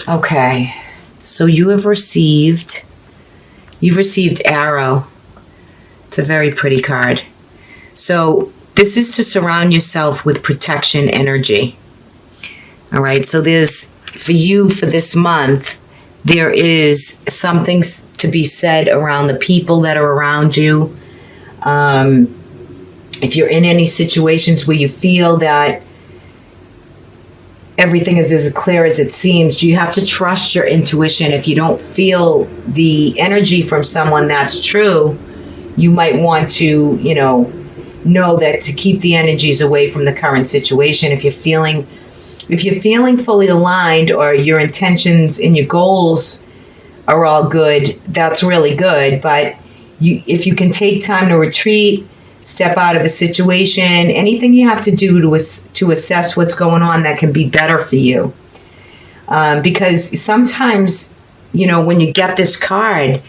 Okay. So you've received Arrow. It's a very pretty card. So this is to surround yourself with protection energy. All right. So there's, for you, for this month, there is something to be said around the people that are around you. If you're in any situations where you feel that everything is as clear as it seems, you have to trust your intuition. If you don't feel the energy from someone that's true, you might want to, know that to keep the energies away from the current situation. If you're feeling fully aligned, or your intentions and your goals are all good, that's really good. But if you can take time to retreat, step out of a situation, anything you have to do to assess what's going on that can be better for you. Because sometimes, when you get this card,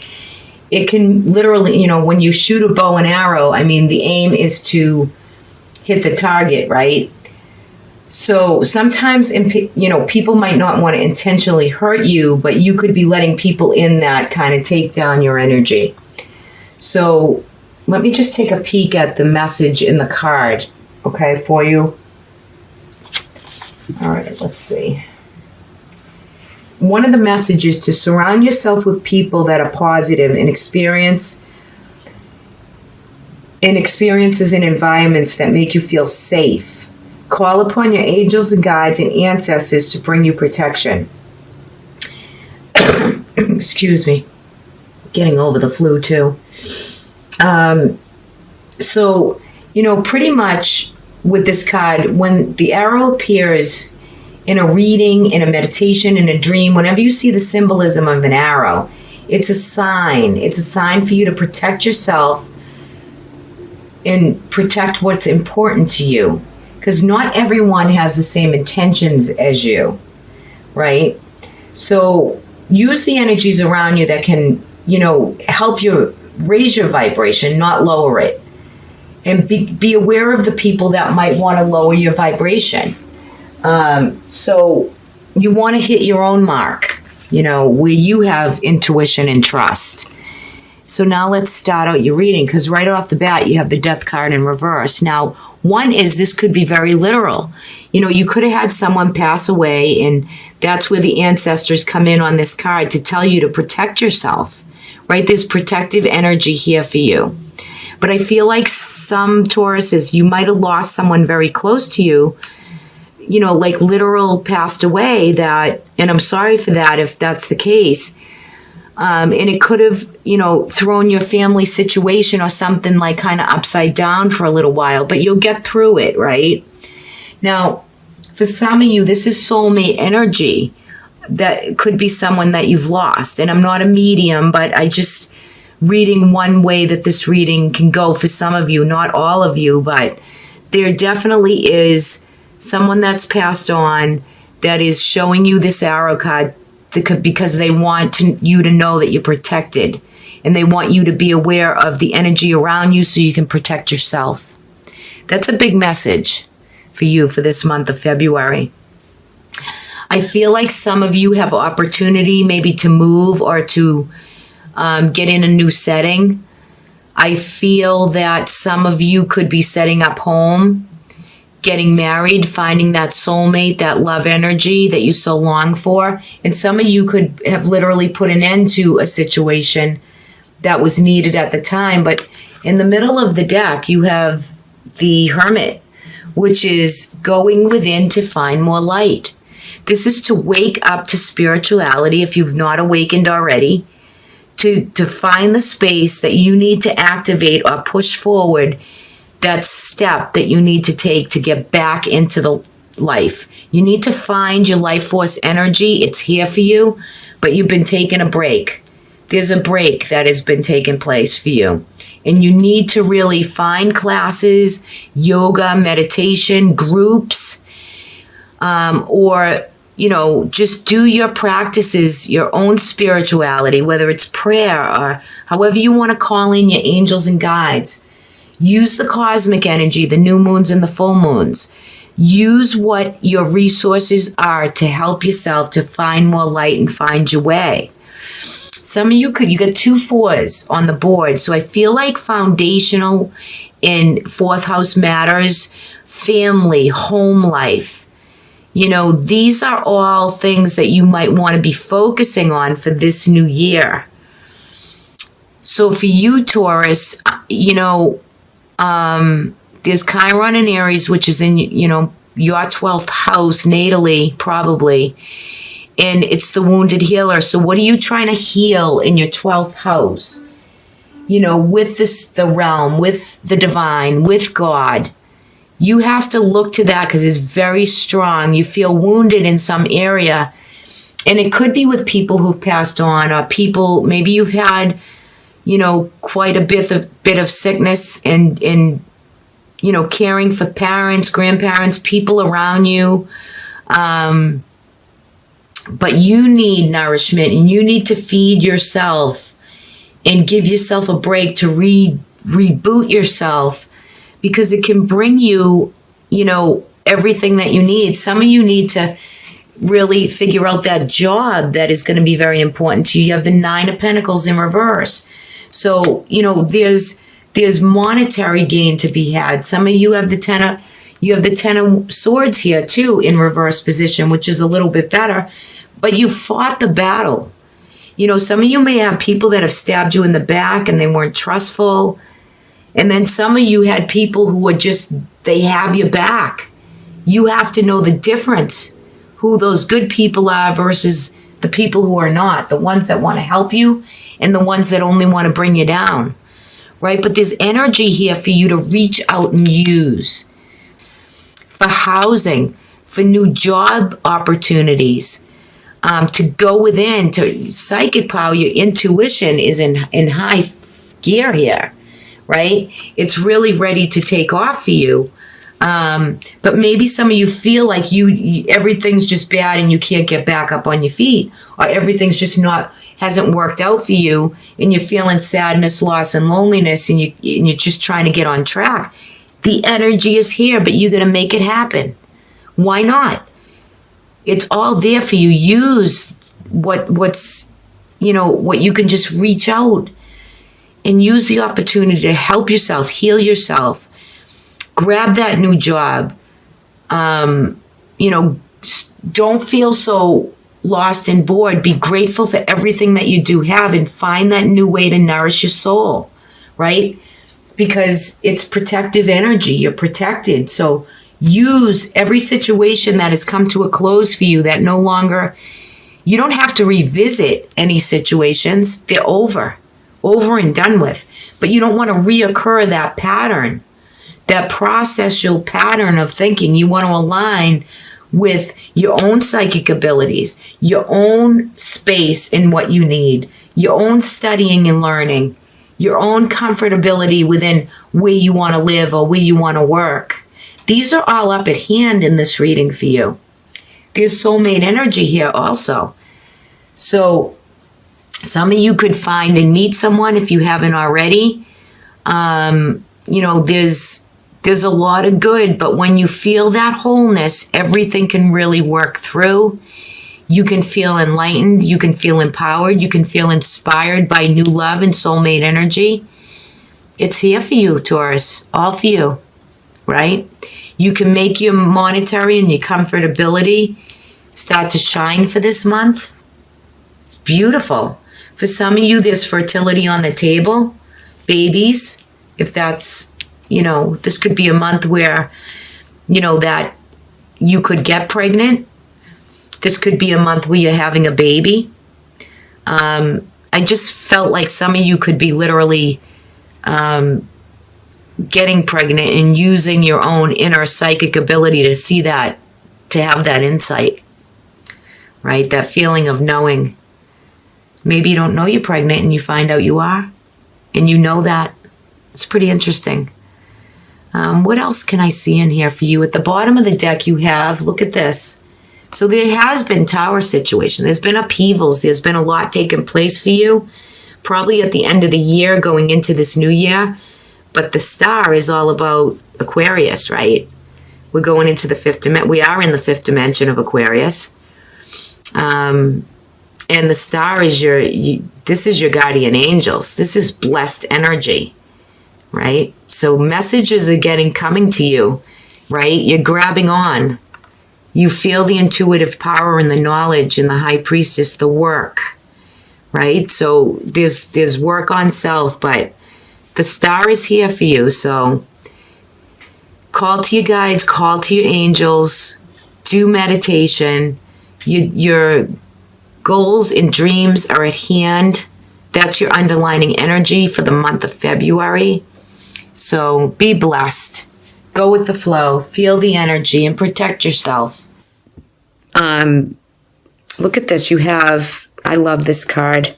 it can literally, when you shoot a bow and arrow, I mean, the aim is to hit the target, right? So sometimes, people might not want to intentionally hurt you, but you could be letting people in that kind of take down your energy. So let me just take a peek at the message in the card, okay, for you. All right, let's see. One of the messages to surround yourself with people that are positive and experiences and environments that make you feel safe. Call upon your angels and guides and ancestors to bring you protection. Excuse me. Getting over the flu too. So, pretty much with this card, when the arrow appears in a reading, in a meditation, in a dream, whenever you see the symbolism of an arrow, it's a sign. It's a sign for you to protect yourself and protect what's important to you. Because not everyone has the same intentions as you, right? So use the energies around you that can, help you raise your vibration, not lower it. And be aware of the people that might want to lower your vibration. So you want to hit your own mark, where you have intuition and trust. So now let's start out your reading, because right off the bat, you have the Death card in reverse. Now, one is this could be very literal. You could have had someone pass away, and that's where the ancestors come in on this card to tell you to protect yourself, right? There's protective energy here for you. But I feel like some Tauruses, you might have lost someone very close to you, like literal passed away, and I'm sorry for that if that's the case. And it could have, thrown your family situation or something like kind of upside down for a little while, but you'll get through it, right? Now, for some of you, this is soulmate energy. That could be someone that you've lost. And I'm not a medium, but I just reading one way that this reading can go for some of you, not all of you, but there definitely is someone that's passed on that is showing you this arrow card because they want you to know that you're protected, and they want you to be aware of the energy around you so you can protect yourself. That's a big message for you for this month of February. I feel like some of you have opportunity maybe to move or to get in a new setting. I feel that some of you could be setting up home, getting married, finding that soulmate, that love energy that you so long for. And some of you could have literally put an end to a situation that was needed at the time. But in the middle of the deck, you have the Hermit, which is going within to find more light. This is to wake up to spirituality if you've not awakened already, to find the space that you need to activate or push forward that step that you need to take to get back into the life. You need to find your life force energy. It's here for you, but you've been taking a break. There's a break that has been taking place for you. And you need to really find classes, yoga, meditation, groups, or just do your practices, your own spirituality, whether it's prayer or however you want to call in your angels and guides. Use the cosmic energy, the new moons and the full moons, Use what your resources are to help yourself to find more light and find your way. Some of you got 2 4s on the board. So I feel like foundational in 4th house matters, family, home life. These are all things that you might want to be focusing on for this new year. So for you, Taurus, there's Chiron in Aries, which is in, your 12th house natally, probably. And it's the wounded healer. So what are you trying to heal in your 12th house? With the realm, with the divine, with God. You have to look to that because it's very strong. You feel wounded in some area. And it could be with people who've passed on, or people, maybe you've had, quite a bit of sickness and caring for parents, grandparents, people around you. But you need nourishment, and you need to feed yourself and give yourself a break to reboot yourself, because it can bring you, everything that you need. Some of you need to really figure out that job that is going to be very important to you. You have the 9 of Pentacles in reverse. So, there's monetary gain to be had. Some of you have the 10 of Swords here too in reverse position, which is a little bit better, but you fought the battle. Some of you may have people that have stabbed you in the back and they weren't trustful. And then some of you had people who are they have your back. You have to know the difference, who those good people are versus the people who are not, the ones that want to help you and the ones that only want to bring you down, right? But there's energy here for you to reach out and use for housing, for new job opportunities, to go within, to psychic power. Your intuition is in high gear here, right? It's really ready to take off for you. But maybe some of you feel like everything's just bad and you can't get back up on your feet, or everything's just hasn't worked out for you, and you're feeling sadness, loss, and loneliness, and you're just trying to get on track. The energy is here, but you're going to make it happen. Why not? It's all there for you. Use what's what you can just reach out and use the opportunity to help yourself, heal yourself, grab that new job. Don't feel so lost and bored. Be grateful for everything that you do have and find that new way to nourish your soul, right? Because it's protective energy. You're protected. So use every situation that has come to a close for you that no longer, you don't have to revisit any situations. They're over and done with. But you don't want to reoccur that pattern, that processual pattern of thinking. You want to align with your own psychic abilities, your own space and what you need, your own studying and learning, your own comfortability within where you want to live or where you want to work. These are all up at hand in this reading for you. There's soulmate energy here also. So some of you could find and meet someone if you haven't already. There's a lot of good, but when you feel that wholeness, everything can really work through. You can feel enlightened. You can feel empowered. You can feel inspired by new love and soulmate energy. It's here for you, Taurus, all for you, right? You can make your monetary and your comfortability start to shine for this month. It's beautiful. For some of you, there's fertility on the table, babies. If that's, this could be a month where, that you could get pregnant. This could be a month where you're having a baby. I just felt like some of you could be literally getting pregnant and using your own inner psychic ability to see that, to have that insight, right? That feeling of knowing. Maybe you don't know you're pregnant and you find out you are, and you know that. It's pretty interesting. What else can I see in here for you? At the bottom of the deck you have, look at this. So there has been tower situation. There's been upheavals. There's been a lot taking place for you, probably at the end of the year going into this new year. But the star is all about Aquarius, right? We're going into the fifth dimension. We are in the fifth dimension of Aquarius. And the star is this is your guardian angels. This is blessed energy, right? So messages are coming to you, right? You're grabbing on. You feel the intuitive power and the knowledge and the high priestess, the work, right? So there's work on self, but the star is here for you. So call to your guides, call to your angels, do meditation. Your goals and dreams are at hand. That's your underlining energy for the month of February. So be blessed. Go with the flow. Feel the energy and protect yourself. Look at this. I love this card.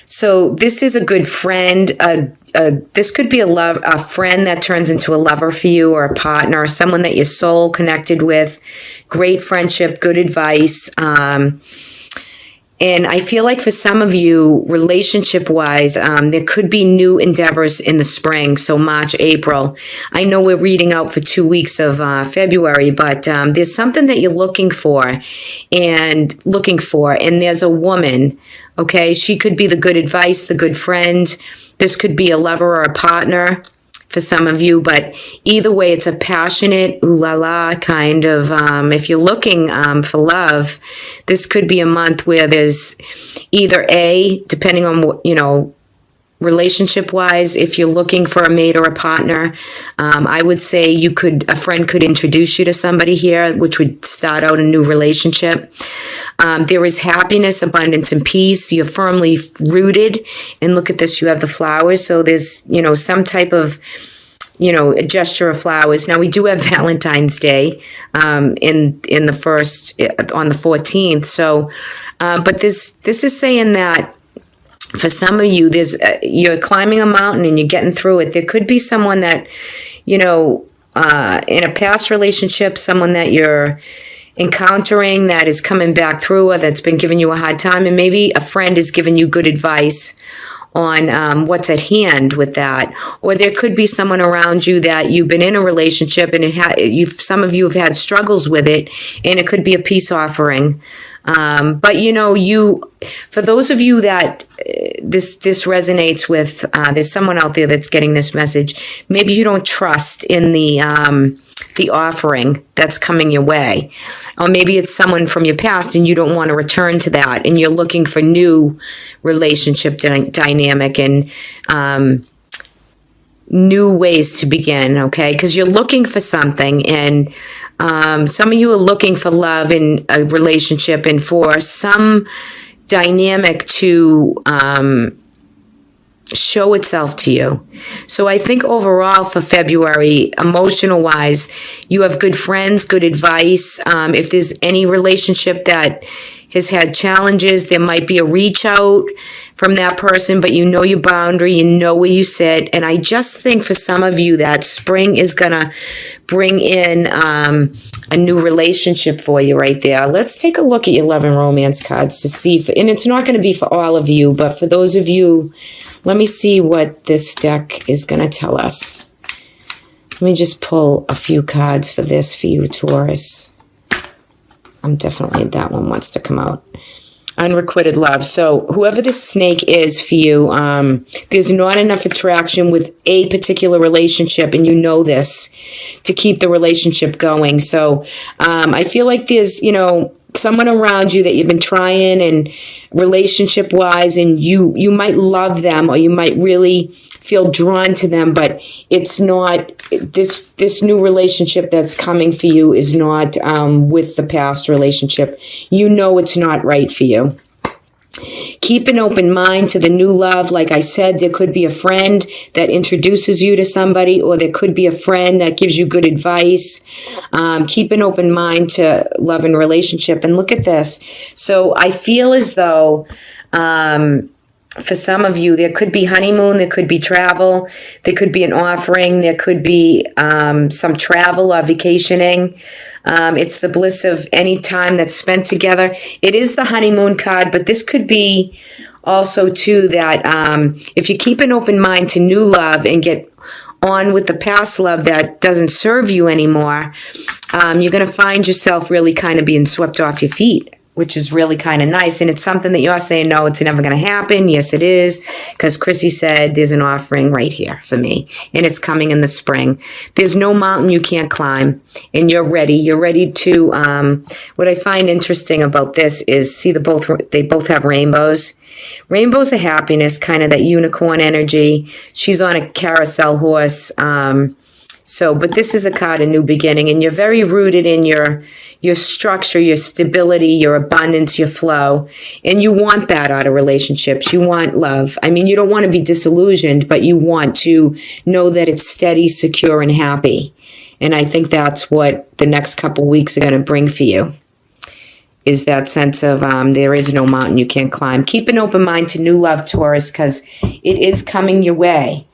So this is a good friend. This could be a friend that turns into a lover for you, or a partner, someone that you're soul connected with. Great friendship, good advice. And I feel like for some of you, relationship-wise, there could be new endeavors in the spring, so March, April. I know we're reading out for 2 weeks of February, but there's something that you're looking for, and there's a woman, okay? She could be the good advice, the good friend. This could be a lover or a partner for some of you, but either way, it's a passionate, ooh la la kind of, if you're looking for love, this could be a month where there's either depending on what, relationship-wise, if you're looking for a mate or a partner, I would say a friend could introduce you to somebody here, which would start out a new relationship. There is happiness, abundance, and peace. You're firmly rooted. And look at this, you have the flowers. So there's, some type of, a gesture of flowers. Now, we do have Valentine's Day on the 14th. So, but this is saying that for some of you, you're climbing a mountain and you're getting through it. There could be someone that, in a past relationship, someone that you're encountering that is coming back through, or that's been giving you a hard time, and maybe a friend is giving you good advice on what's at hand with that. Or there could be someone around you that you've been in a relationship and some of you have had struggles with it, and it could be a peace offering. But for those of you that this resonates with, there's someone out there that's getting this message. Maybe you don't trust in the offering that's coming your way, or maybe it's someone from your past and you don't want to return to that, and you're looking for new relationship dynamic and new ways to begin, okay? Because you're looking for something, and some of you are looking for love in a relationship and for some dynamic to show itself to you. So I think overall for February, emotional wise, you have good friends, good advice. If there's any relationship that has had challenges, there might be a reach out from that person, but you know your boundary, you know where you sit. And I just think for some of you that spring is going to bring in a new relationship for you right there. Let's take a look at your love and romance cards to see, and it's not going to be for all of you, but for those of you, let me see what this deck is going to tell us. Let me just pull a few cards for this for you, Taurus. Definitely that one wants to come out. Unrequited love. So whoever this snake is for you, there's not enough attraction with a particular relationship, and you know this, to keep the relationship going. So I feel like there's, someone around you that you've been trying, and relationship wise, and you might love them, or you might really feel drawn to them, but it's not, this new relationship that's coming for you is not with the past relationship. It's not right for you. Keep an open mind to the new love. Like I said, there could be a friend that introduces you to somebody, or there could be a friend that gives you good advice. Keep an open mind to love and relationship. And look at this. So I feel as though for some of you, there could be honeymoon, there could be travel, there could be an offering, there could be some travel or vacationing. It's the bliss of any time that's spent together. It is the honeymoon card, but this could be also too that if you keep an open mind to new love and get on with the past love that doesn't serve you anymore, you're going to find yourself really kind of being swept off your feet, which is really kind of nice. And it's something that you're saying, no, it's never going to happen. Yes, it is. Because Chrissy said there's an offering right here for me. And it's coming in the spring. There's no mountain you can't climb. And you're ready. You're ready to, what I find interesting about this is, see, they both have rainbows. Rainbows of happiness, kind of that unicorn energy. She's on a carousel horse. But this is a card, a new beginning, and you're very rooted in your structure, your stability, your abundance, your flow, and you want that out of relationships. You want love. I mean, you don't want to be disillusioned, but you want to know that it's steady, secure, and happy. And I think that's what the next couple weeks are going to bring for you, is that sense of there is no mountain you can't climb. Keep an open mind to new love, Taurus, because it is coming your way.